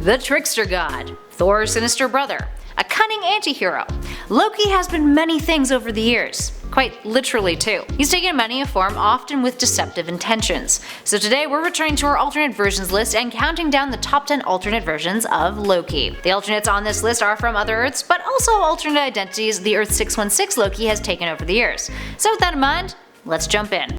the trickster god, Thor's sinister brother, a cunning anti-hero. Loki has been many things over the years. Quite literally too. He's taken many a form, often with deceptive intentions. So today we're returning to our alternate versions list and counting down the top 10 alternate versions of Loki. The alternates on this list are from other Earths, but also alternate identities the Earth 616 Loki has taken over the years. So with that in mind, let's jump in.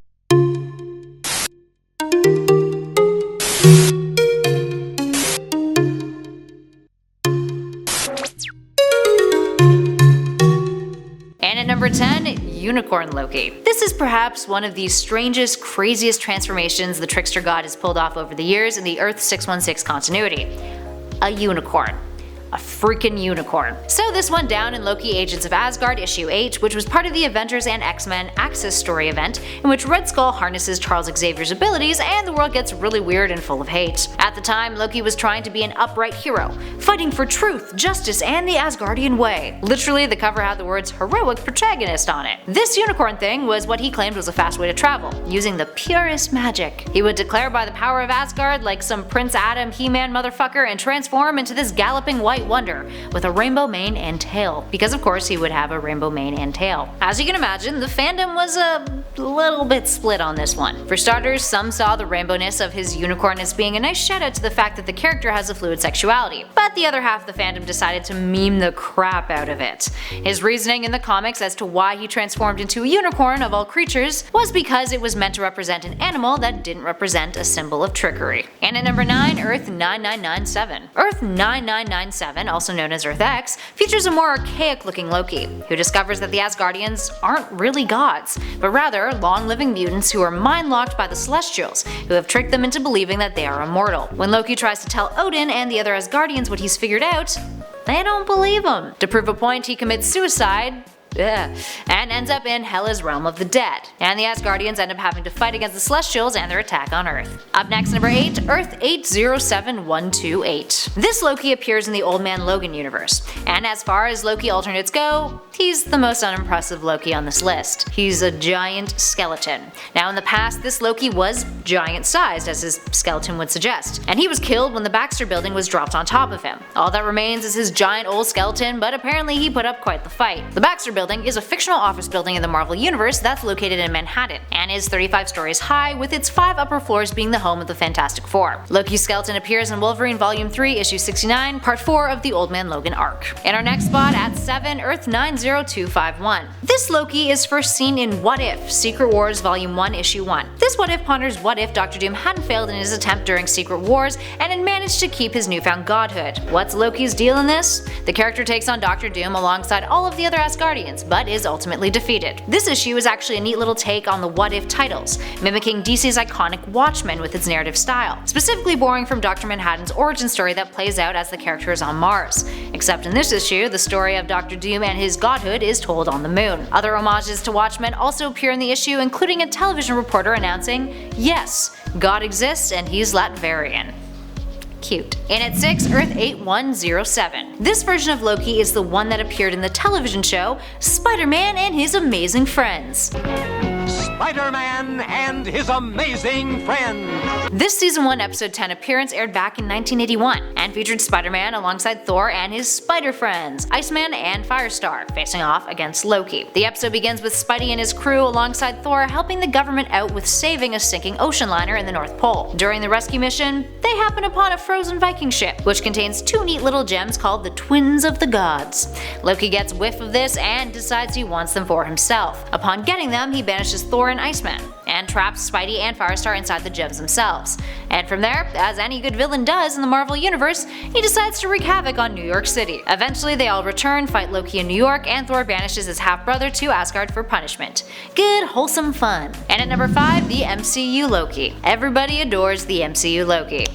Number 10. Unicorn Loki. This is perhaps one of the strangest, craziest transformations the trickster god has pulled off over the years in the Earth 616 continuity. A unicorn. A freaking unicorn. So this went down in Loki Agents of Asgard issue 8, which was part of the Avengers and X-Men Axis story event, in which Red Skull harnesses Charles Xavier's abilities and the world gets really weird and full of hate. At the time, Loki was trying to be an upright hero, fighting for truth, justice, and the Asgardian way. Literally, the cover had the words heroic protagonist on it. This unicorn thing was what he claimed was a fast way to travel, using the purest magic. He would declare by the power of Asgard like some Prince Adam He-Man motherfucker and transform into this galloping white wonder with a rainbow mane and tail, because of course he would have a rainbow mane and tail. As you can imagine, the fandom was a little bit split on this one. For starters, some saw the rainbowness of his unicorn as being a nice shout out to the fact that the character has a fluid sexuality, but the other half of the fandom decided to meme the crap out of it. His reasoning in the comics as to why he transformed into a unicorn of all creatures was because it was meant to represent an animal that didn't represent a symbol of trickery. And at number 9, Earth 9997. Earth 9997, also known as Earth X, features a more archaic looking Loki, who discovers that the Asgardians aren't really gods, but rather long-living mutants who are mind-locked by the Celestials, who have tricked them into believing that they are immortal. When Loki tries to tell Odin and the other Asgardians what he's figured out, they don't believe him. To prove a point, he commits suicide, and ends up in Hela's realm of the dead, and the Asgardians end up having to fight against the Celestials and their attack on Earth. Up next, number 8, Earth 807128. This Loki appears in the Old Man Logan universe, and as far as Loki alternates go, he's the most unimpressive Loki on this list. He's a giant skeleton. Now in the past, this Loki was giant-sized, as his skeleton would suggest, and he was killed when the Baxter building was dropped on top of him. All that remains is his giant old skeleton, but apparently he put up quite the fight. The Baxter building is a fictional office building in the Marvel Universe that's located in Manhattan, and is 35 stories high, with its 5 upper floors being the home of the Fantastic Four. Loki's skeleton appears in Wolverine Volume 3, Issue 69, Part 4 of the Old Man Logan arc. In our next spot, at 7, Earth 90251. This Loki is first seen in What If? Secret Wars Volume 1, Issue 1. This What If ponders what if Dr. Doom hadn't failed in his attempt during Secret Wars and had managed to keep his newfound godhood. What's Loki's deal in this? The character takes on Dr. Doom alongside all of the other Asgardians, but is ultimately defeated. This issue is actually a neat little take on the What If titles, mimicking DC's iconic Watchmen with its narrative style, specifically borrowing from Dr. Manhattan's origin story that plays out as the character is on Mars. Except in this issue, the story of Dr. Doom and his godhood is told on the moon. Other homages to Watchmen also appear in the issue, including a television reporter announcing, "Yes, God exists and he's Latverian." Cute. In at 6, Earth 8107. This version of Loki is the one that appeared in the television show Spider-Man and His Amazing Friends. Spider-Man and His Amazing Friends. This season 1 episode 10 appearance aired back in 1981 and featured Spider-Man alongside Thor and his spider friends, Iceman and Firestar, facing off against Loki. The episode begins with Spidey and his crew alongside Thor helping the government out with saving a sinking ocean liner in the North Pole. During the rescue mission, they happen upon a frozen Viking ship, which contains 2 neat little gems called the Twins of the Gods. Loki gets whiff of this and decides he wants them for himself. Upon getting them, he banishes Thor and Iceman, and traps Spidey and Firestar inside the gems themselves. And from there, as any good villain does in the Marvel Universe, he decides to wreak havoc on New York City. Eventually they all return, fight Loki in New York, and Thor banishes his half-brother to Asgard for punishment. Good, wholesome fun. And at number 5, the MCU Loki. Everybody adores the MCU Loki.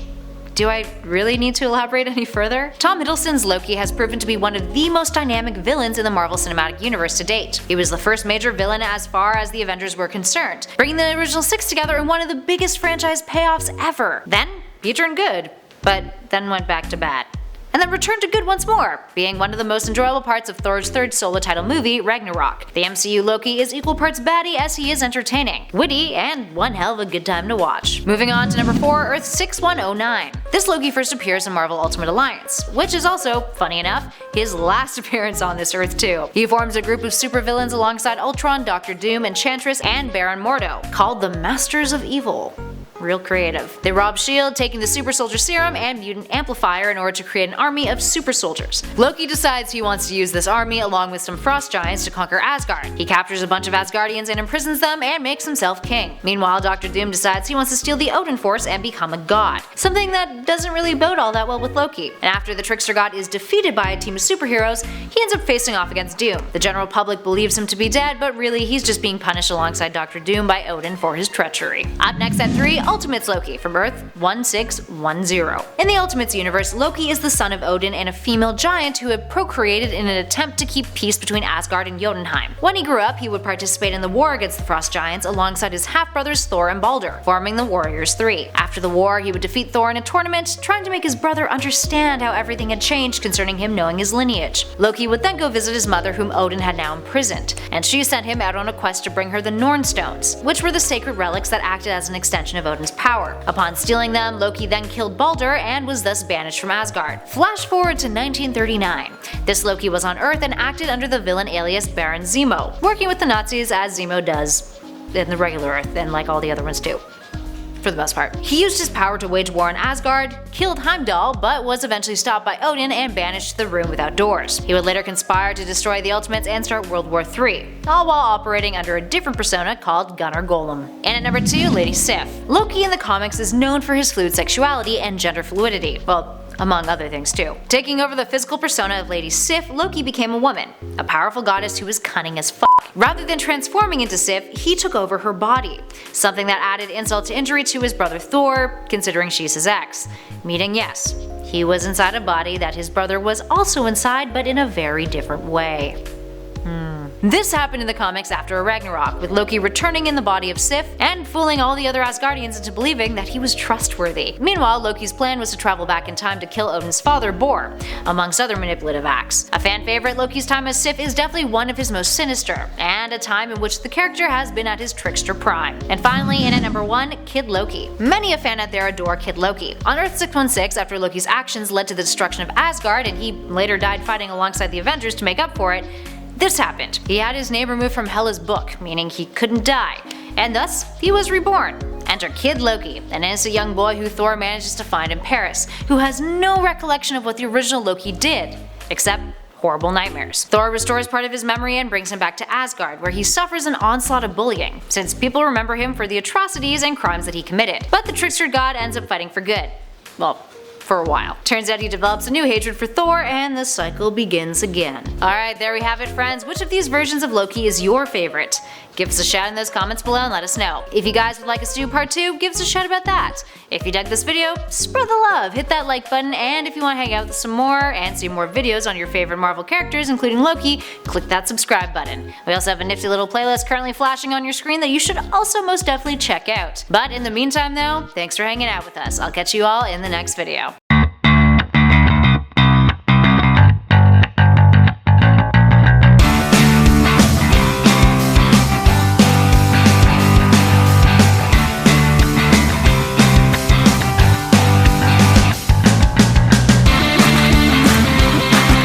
Do I really need to elaborate any further? Tom Hiddleston's Loki has proven to be one of the most dynamic villains in the Marvel Cinematic Universe to date. He was the first major villain as far as the Avengers were concerned, bringing the original 6 together in one of the biggest franchise payoffs ever. Then, he turned good, but then went back to bad. and then returned to good once more, being one of the most enjoyable parts of Thor's third solo title movie, Ragnarok. The MCU Loki is equal parts baddie as he is entertaining, witty, and one hell of a good time to watch. Moving on to number 4, Earth 6109. This Loki first appears in Marvel Ultimate Alliance, which is also, funny enough, his last appearance on this Earth too. He forms a group of supervillains alongside Ultron, Doctor Doom, Enchantress, and Baron Mordo, called the Masters of Evil. Real creative. They rob S.H.I.E.L.D., taking the super soldier serum and mutant amplifier in order to create an army of super soldiers. Loki decides he wants to use this army along with some frost giants to conquer Asgard. He captures a bunch of Asgardians and imprisons them and makes himself king. Meanwhile, Doctor Doom decides he wants to steal the Odin Force and become a god, something that doesn't really bode all that well with Loki. And after the trickster god is defeated by a team of superheroes, he ends up facing off against Doom. The general public believes him to be dead, but really he's just being punished alongside Doctor Doom by Odin for his treachery. Up next at 3, Ultimates Loki from Earth 1610. In the Ultimates universe, Loki is the son of Odin and a female giant who had procreated in an attempt to keep peace between Asgard and Jotunheim. When he grew up, he would participate in the war against the Frost Giants alongside his half-brothers Thor and Balder, forming the Warriors 3. After the war, he would defeat Thor in a tournament, trying to make his brother understand how everything had changed concerning him knowing his lineage. Loki would then go visit his mother, whom Odin had now imprisoned, and she sent him out on a quest to bring her the Norn Stones, which were the sacred relics that acted as an extension of Odin's power. Upon stealing them, Loki then killed Balder and was thus banished from Asgard. Flash forward to 1939. This Loki was on Earth and acted under the villain alias Baron Zemo, working with the Nazis as Zemo does in the regular Earth and like all the other ones too. For the most part. He used his power to wage war on Asgard, killed Heimdall, but was eventually stopped by Odin and banished to the room without doors. He would later conspire to destroy the Ultimates and start World War III, all while operating under a different persona called Gunnar Golem. And at number 2, Lady Sif. Loki in the comics is known for his fluid sexuality and gender fluidity. Well, among other things too. Taking over the physical persona of Lady Sif, Loki became a woman, a powerful goddess who was cunning as fuck. Rather than transforming into Sif, he took over her body, something that added insult to injury to his brother Thor, considering she's his ex. Meaning yes, he was inside a body that his brother was also inside, but in a very different way. This happened in the comics after a Ragnarok, with Loki returning in the body of Sif and fooling all the other Asgardians into believing that he was trustworthy. Meanwhile, Loki's plan was to travel back in time to kill Odin's father, Bor, amongst other manipulative acts. A fan favorite, Loki's time as Sif is definitely one of his most sinister, and a time in which the character has been at his trickster prime. And finally, in at number 1, Kid Loki. Many a fan out there adore Kid Loki. On Earth 616, after Loki's actions led to the destruction of Asgard and he later died fighting alongside the Avengers to make up for it, this happened. He had his name removed from Hela's book, meaning he couldn't die, and thus he was reborn. Enter Kid Loki, an innocent young boy who Thor manages to find in Paris, who has no recollection of what the original Loki did, except horrible nightmares. Thor restores part of his memory and brings him back to Asgard, where he suffers an onslaught of bullying, since people remember him for the atrocities and crimes that he committed. But the trickster god ends up fighting for good. Well, for a while. Turns out he develops a new hatred for Thor and the cycle begins again. Alright, there we have it friends. Which of these versions of Loki is your favorite? Give us a shout in those comments below and let us know. If you guys would like us to do part 2, give us a shout about that. If you dug this video, spread the love, hit that like button, and if you want to hang out with us some more and see more videos on your favorite Marvel characters including Loki, click that subscribe button. We also have a nifty little playlist currently flashing on your screen that you should also most definitely check out. But in the meantime though, thanks for hanging out with us. I'll catch you all in the next video.